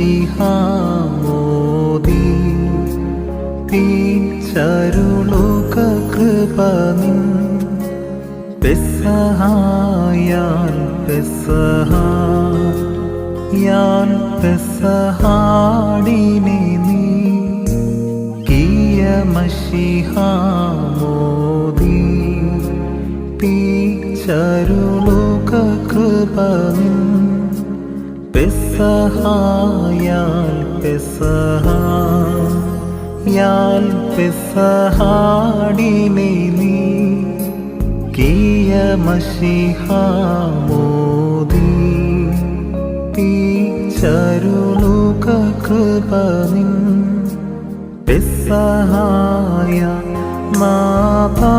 മശിഹാമോദി തീച്ചരുളുക കൃപ നിൻ പെസഹായാൽ പെസഹായാൽ പെസഹാടിനെ നീ കിയ മശിഹാമോദി തീച്ചരുളുക കൃപ നിൻ പെസഹായാൽ പെസഹായാൽ പെസഹാടിനെ നീ കിയ മശിഹാമോദി തീച്ചരുളുക കൃപ നിൻ പെസഹായ നാഥാ